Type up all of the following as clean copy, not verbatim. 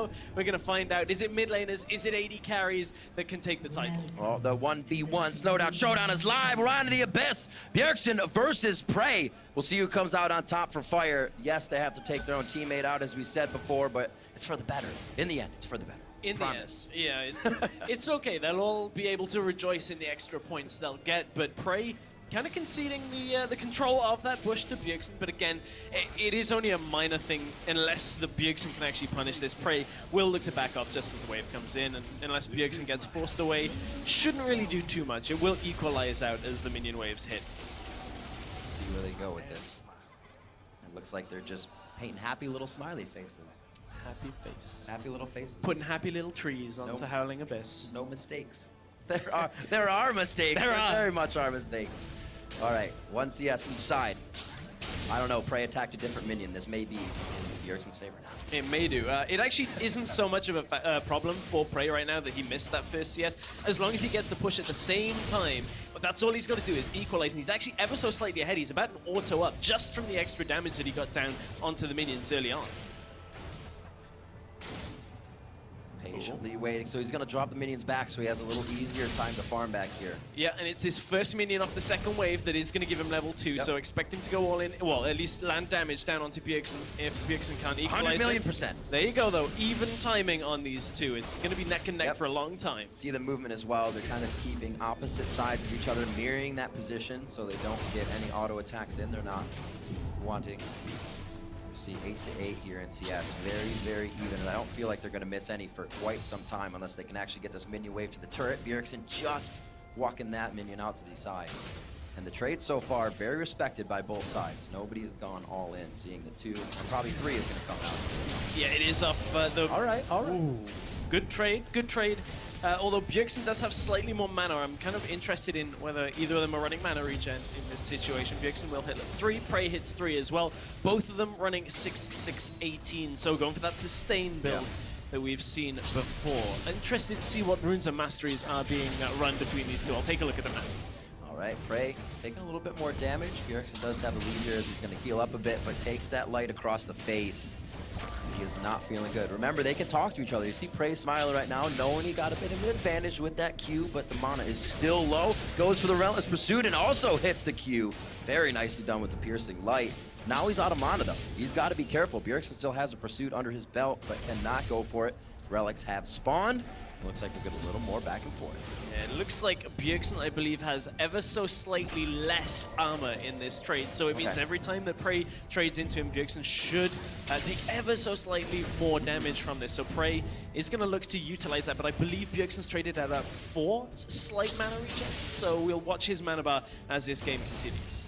now we're going to find out, is it mid laners, is it AD carries that can take the title? Oh, the 1v1 Snowdown Showdown is live. We're on to the Abyss. Bjergsen versus PraY. We'll see who comes out on top for Fire. Yes, they have to take their own teammate out, as we said before, but it's for the better. In the end, it's for the better. In Promise. the end, yeah, it's okay. They'll all be able to rejoice in the extra points they'll get, but PraY kind of conceding the control of that bush to Bjergsen. But again, it is only a minor thing unless the Bjergsen can actually punish this. PraY will look to back off just as the wave comes in, and unless Bjergsen gets forced away, shouldn't really do too much. It will equalize out as the minion waves hit. See where they go with this. It looks like they're just painting happy little smiley faces. Happy face. Happy little faces. Putting happy little trees onto Howling Abyss. No mistakes. There are mistakes. There very much are mistakes. All right, 1 CS each side. I don't know, PraY attacked a different minion. This may be in Bjergsen's favor now. It may do. It actually isn't so much of a problem for PraY right now that he missed that first CS. As long as he gets the push at the same time, but that's all he's got to do is equalize, and he's actually ever so slightly ahead. He's about an auto up just from the extra damage that he got down onto the minions early on. Patiently waiting, so he's going to drop the minions back so he has a little easier time to farm back here. Yeah, and it's his first minion off the second wave that is going to give him level 2, so expect him to go all in, well, at least land damage down onto Bjergsen if Bjergsen can't equalize 100,000,000%. There you go, though. Even timing on these two. It's going to be neck and neck for a long time. See the movement as well. They're kind of keeping opposite sides of each other, mirroring that position so they don't get any auto attacks in. They're not wanting... See 8 to 8 here in CS, very even, and I don't feel like they're going to miss any for quite some time unless they can actually get this minion wave to the turret. Bjergsen just walking that minion out to the side, and the trade so far very respected by both sides. Nobody has gone all in, seeing the 2 and probably 3 is going to come out. Yeah, it is off the. All right. Ooh, good trade. Although Bjergsen does have slightly more mana, I'm kind of interested in whether either of them are running mana regen in this situation. Bjergsen will hit 3, PraY hits 3 as well. Both of them running 6-6-18, so going for that sustain build that we've seen before. Interested to see what runes and masteries are being run between these two. I'll take a look at them now. All right, PraY taking a little bit more damage. Bjergsen does have a lead here as he's going to heal up a bit, but takes that light across the face. He is not feeling good. Remember, they can talk to each other. You see PraY smiling right now, knowing he got a bit of an advantage with that Q, but the mana is still low. Goes for the Relentless Pursuit and also hits the Q. Very nicely done with the Piercing Light. Now he's out of mana, though. He's got to be careful. Bjergsen still has a Pursuit under his belt, but cannot go for it. Relics have spawned. Looks like we'll get a little more back and forth. Yeah, it looks like Bjergsen, I believe, has ever so slightly less armor in this trade. So it means every time that PraY trades into him, Bjergsen should take ever so slightly more damage from this. So PraY is going to look to utilize that, but I believe Bjergsen's traded at about 4 slight mana regen. So we'll watch his mana bar as this game continues.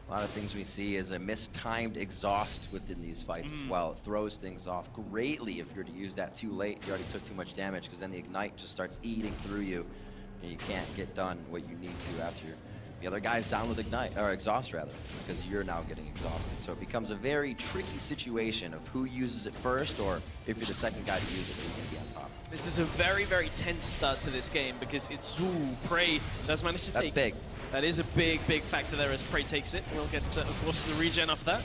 A lot of things we see is a mistimed exhaust within these fights as well. It throws things off greatly if you're to use that too late. You already took too much damage because then the Ignite just starts eating through you and you can't get done what you need to after the other guy's down with Ignite, or exhaust rather, because you're now getting exhausted. So it becomes a very tricky situation of who uses it first, or if you're the second guy to use it, who's going to be on top. This is a very tense start to this game because it's PraY does manage to take. That's big. That is a big factor there as PraY takes it. We'll get, of course, the regen off that.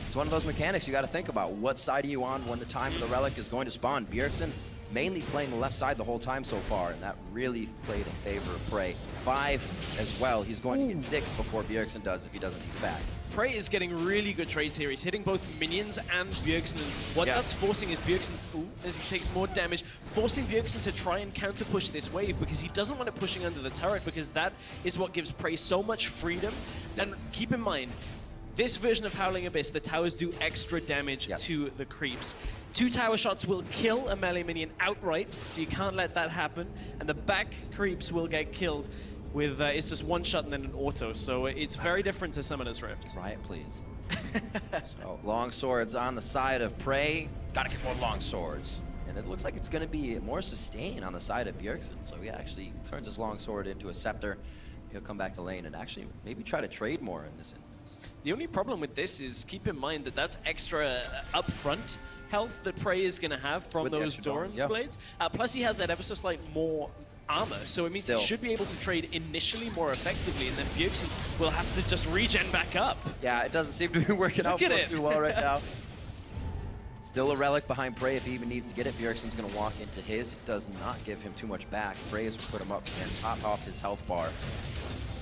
It's one of those mechanics you got to think about. What side are you on when the time for the relic is going to spawn? Bjergsen mainly playing the left side the whole time so far, and that really played in favor of PraY. 5 as well. He's going to get 6 before Bjergsen does if he doesn't beat back. PraY is getting really good trades here. He's hitting both minions and Bjergsen. And what that's forcing is Bjergsen, as he takes more damage, forcing Bjergsen to try and counter push this wave because he doesn't want it pushing under the turret, because that is what gives PraY so much freedom. And keep in mind, this version of Howling Abyss, the towers do extra damage to the creeps. 2 tower shots will kill a melee minion outright, so you can't let that happen. And the back creeps will get killed with, it's just 1 shot and then an auto. So it's very different to Summoner's Rift. Riot, please. So, long swords on the side of PraY. Gotta get more long swords. And it looks like it's gonna be more sustain on the side of Bjergsen. So he actually turns his long sword into a scepter. He'll come back to lane and actually maybe try to trade more in this instance. The only problem with this is keep in mind that that's extra upfront health that PraY is going to have from with those Doran's blades. Plus he has that ever so slight more armor, so it means he should be able to trade initially more effectively, and then Bjergsen will have to just regen back up. Yeah, it doesn't seem to be working out for him too well right now. Still a relic behind PraY if he even needs to get it. Bjergsen's going to walk into his. It does not give him too much back. PraY has put him up and top off his health bar.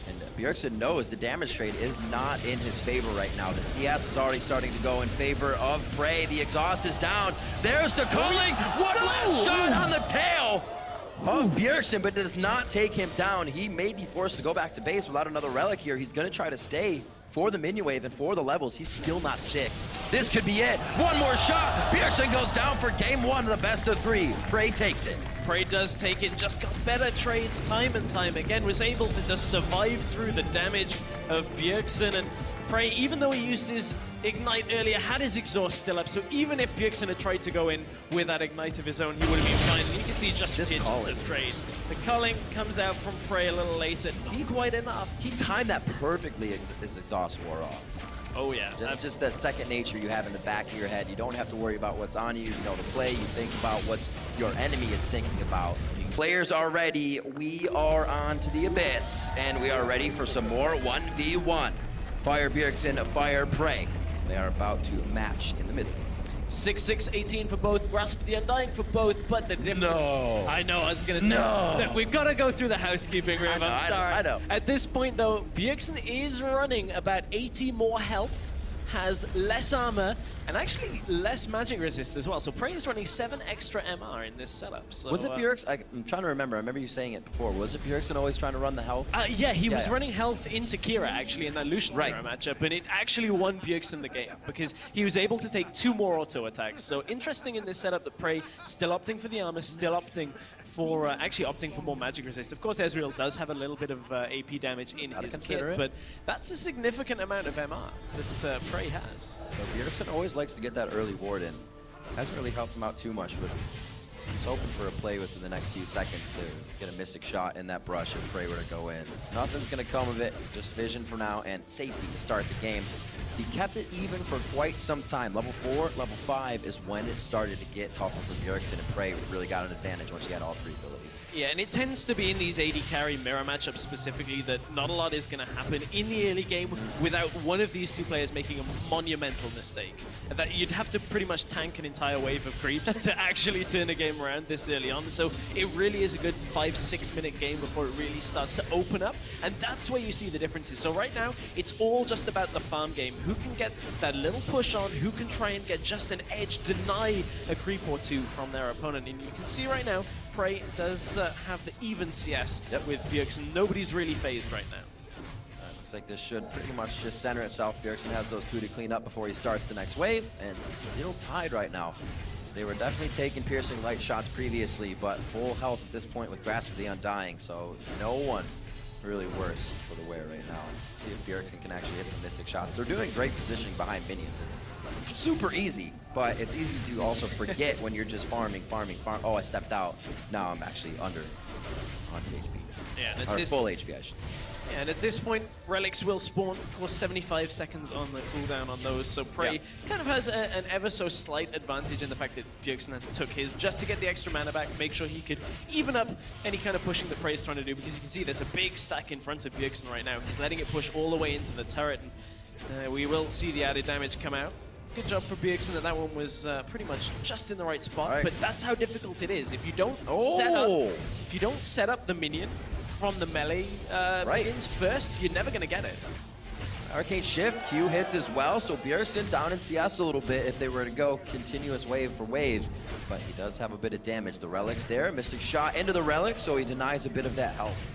And Bjergsen knows the damage trade is not in his favor right now. The CS is already starting to go in favor of PraY. The exhaust is down. There's the calling. One last shot on the tail of Bjergsen, but does not take him down. He may be forced to go back to base without another relic here. He's going to try to stay for the minion wave and for the levels. He's still not 6. This could be it. One more shot. Bjergsen goes down for game 1 of the best of 3. PraY takes it. PraY does take it, just got better trades time and time again, was able to just survive through the damage of Bjergsen. And PraY, even though he used his Ignite earlier, had his exhaust still up, so even if Bjergsen had tried to go in with that Ignite of his own, he would have been fine. And you can see just the trade. The culling comes out from PraY a little later, not quite enough. He timed that perfectly as his exhaust wore off. Oh yeah. That's just that second nature you have in the back of your head. You don't have to worry about what's on you. You know the play. You think about what your enemy is thinking about. Players are ready. We are on to the abyss, and we are ready for some more 1v1. Fire Bjergsen, fire PraY. They are about to match in the middle. 6-6-18 for both, Grasp the Undying for both, but the difference... No. I know, I was going to say. No. Look, we've got to go through the housekeeping, Riv. I'm sorry. I know. At this point, though, Bjergsen is running about 80 more health, has less armor, and actually less magic resist as well. So PraY is running 7 extra MR in this setup. So, was it Bjergsen? I'm trying to remember. I remember you saying it before. Was it Bjergsen always trying to run the health? Yeah, he was running health into Kira, actually, in that Lucian Kira matchup, and it actually won Bjergsen the game because he was able to take 2 more auto attacks. So interesting in this setup that PraY still opting for the armor, still opting for actually opting for more magic resist. Of course, Ezreal does have a little bit of AP damage in his kit, but that's a significant amount of MR that PraY has. So Bjergsen always likes to get that early ward in. Hasn't really helped him out too much, but he's hoping for a play within the next few seconds to get a mystic shot in that brush if PraY were to go in. Nothing's going to come of it, just vision for now and safety to start the game. He kept it even for quite some time. Level 4, level 5 is when it started to get tougher for Bjergsen, and PraY really got an advantage once he had all 3 abilities. Yeah, and it tends to be in these AD carry mirror matchups specifically that not a lot is going to happen in the early game without one of these 2 players making a monumental mistake. That you'd have to pretty much tank an entire wave of creeps to actually turn a game around this early on. So it really is a good 5-6 minute game before it really starts to open up, and that's where you see the differences. So right now, it's all just about the farm game. Who can get that little push on, who can try and get just an edge, deny a creep or 2 from their opponent. And you can see right now, PraY does have the even CS with Bjergsen. Nobody's really phased right now. Looks like this should pretty much just center itself. Bjergsen has those 2 to clean up before he starts the next wave, and still tied right now. They were definitely taking piercing light shots previously, but full health at this point with Grasp of the Undying, so no one really worse for the wear right now. See if Bjergsen can actually hit some mystic shots. They're doing great positioning behind minions. It's super easy, but it's easy to also forget when you're just farming. Oh, I stepped out. Now I'm actually under 100 HP. Yeah, or full HP, I should say. Yeah, and at this point, relics will spawn. Of course, 75 seconds on the cooldown on those, so PraY kind of has an ever so slight advantage in the fact that Bjergsen took his just to get the extra mana back, make sure he could even up any kind of pushing that PraY's trying to do, because you can see there's a big stack in front of Bjergsen right now. He's letting it push all the way into the turret, and we will see the added damage come out. Good job for Bjergsen that one was pretty much just in the right spot, but that's how difficult it is. If you don't set up the minion from the melee minions first, you're never going to get it. Arcane Shift, Q hits as well, so Bjergsen down in CS a little bit if they were to go continuous wave for wave, but he does have a bit of damage. The Relic's there, Mystic Shot into the Relic, so he denies a bit of that health.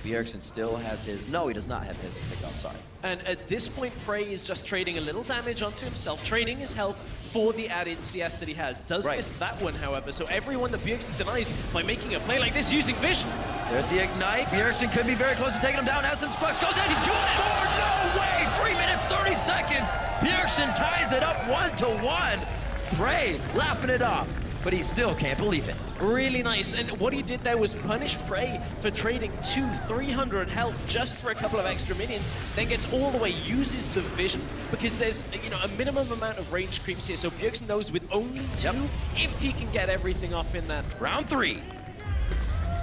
Bjergsen still has his, no, he does not have his pick up, sorry. And at this point, PraY is just trading a little damage onto himself, trading his health for the added CS that he has. Does miss that one, however, so everyone that Bjergsen denies by making a play like this using Vision. There's the Ignite, Bjergsen could be very close to taking him down, Essence Flux goes in, he's going more, no way, 3 minutes, 30 seconds, Bjergsen ties it up 1-1. PraY laughing it off, but he still can't believe it. Really nice, and what he did there was punish PraY for trading 300 health just for a couple of extra minions, then gets all the way, uses the Vision, because there's a minimum amount of range creeps here, so Bjergsen knows with only 2, if he can get everything off in that. Round 3.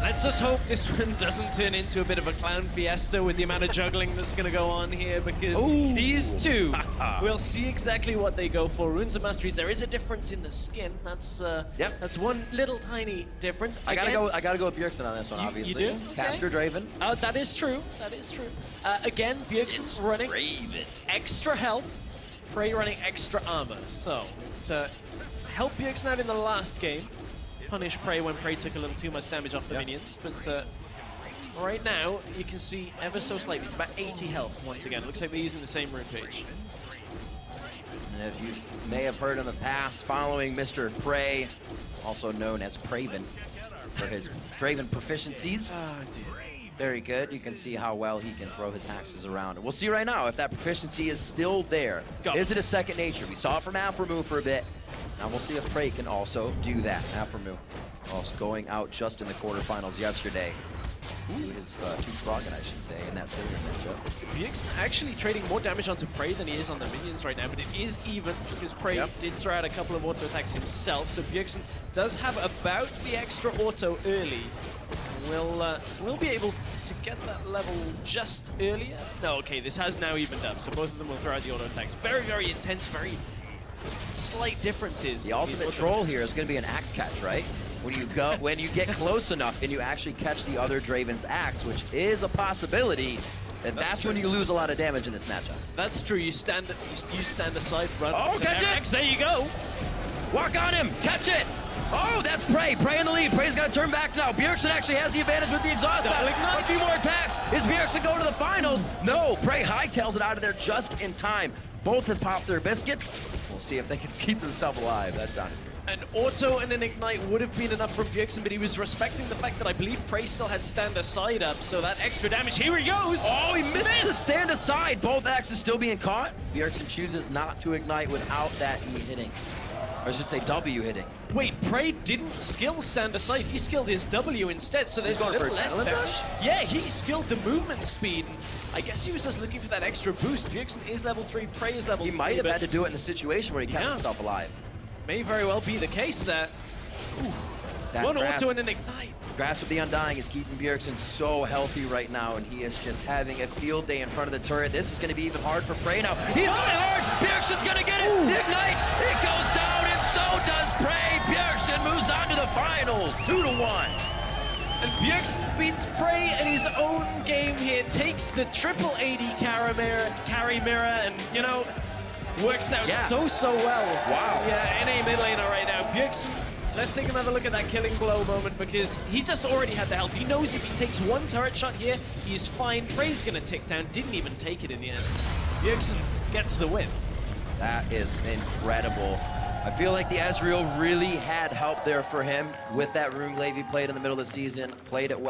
Let's just hope this one doesn't turn into a bit of a clown fiesta with the amount of juggling that's going to go on here, because these two, we'll see exactly what they go for. Runes of Masteries, there is a difference in the skin. That's that's one little tiny difference. I gotta go with Bjergsen on this one, obviously. You do? Caster Draven. Oh, that is true. That is true. Again, Bjergsen's running extra health, PraY running extra armor. So, to help Bjergsen out in the last game, punish PraY when PraY took a little too much damage off the minions, but right now you can see ever so slightly, it's about 80 health once again. Looks like they're using the same rune page. And as you may have heard in the past, following Mr. PraY, also known as Praven, for his Draven proficiencies. Oh dear. Very good. You can see how well he can throw his axes around. And we'll see right now if that proficiency is still there. Is it a second nature? We saw it from Aframu for a bit. Now we'll see if PraY can also do that. Aframu also going out just in the quarterfinals yesterday. His two-froggen, I should say, in that Syrian matchup. Bjergsen actually trading more damage onto PraY than he is on the minions right now, but it is even because PraY did throw out a couple of auto attacks himself, so Bjergsen does have about the extra auto early. We'll be able to get that level just earlier. No, okay, this has now evened up, so both of them will throw out the auto attacks. Very, very intense, very slight differences. The ultimate troll here is going to be an axe catch, right? When you get close enough and you actually catch the other Draven's axe, which is a possibility, and that's when you lose a lot of damage in this matchup. That's true. You stand aside, run. Oh, catch it! Axe, there you go. Walk on him, catch it! Oh, that's PraY. PraY in the lead. PraY's got to turn back now. Bjergsen actually has the advantage with the exhaust back. A few more attacks. Is Bjergsen going to the finals? No. PraY hightails it out of there just in time. Both have popped their biscuits. We'll see if they can keep themselves alive. That sounded good. An auto and an ignite would have been enough from Bjergsen, but he was respecting the fact that I believe PraY still had stand aside up, so that extra damage, here he goes! Oh, he missed the stand aside! Both axes still being caught. Bjergsen chooses not to ignite without that E hitting. Or I should say W hitting. Wait, PraY didn't skill stand aside, he skilled his W instead, so there's a little less damage. Yeah, he skilled the movement speed, and I guess he was just looking for that extra boost. Bjergsen is level 3, PraY is level 3. He might have had to do it in the situation where he kept himself alive. May very well be the case that one auto and an ignite. Grasp of the Undying is keeping Bjergsen so healthy right now, and he is just having a field day in front of the turret. This is going to be even hard for PraY now. He's going hard! Bjergsen's going to get it! Ignite! It goes down, and so does PraY! Bjergsen moves on to the finals, 2-1. And Bjergsen beats PraY in his own game here, takes the triple AD carry mirror, and, you know, works out so well. Wow. Yeah, NA mid laner right now. Bjergsen, let's take another look at that killing blow moment, because he just already had the health. He knows if he takes one turret shot here, he's fine. PraY's gonna tick down, didn't even take it in the end. Bjergsen gets the win. That is incredible. I feel like the Ezreal really had help there for him with that Rune Glaive he played in the middle of the season, played it well.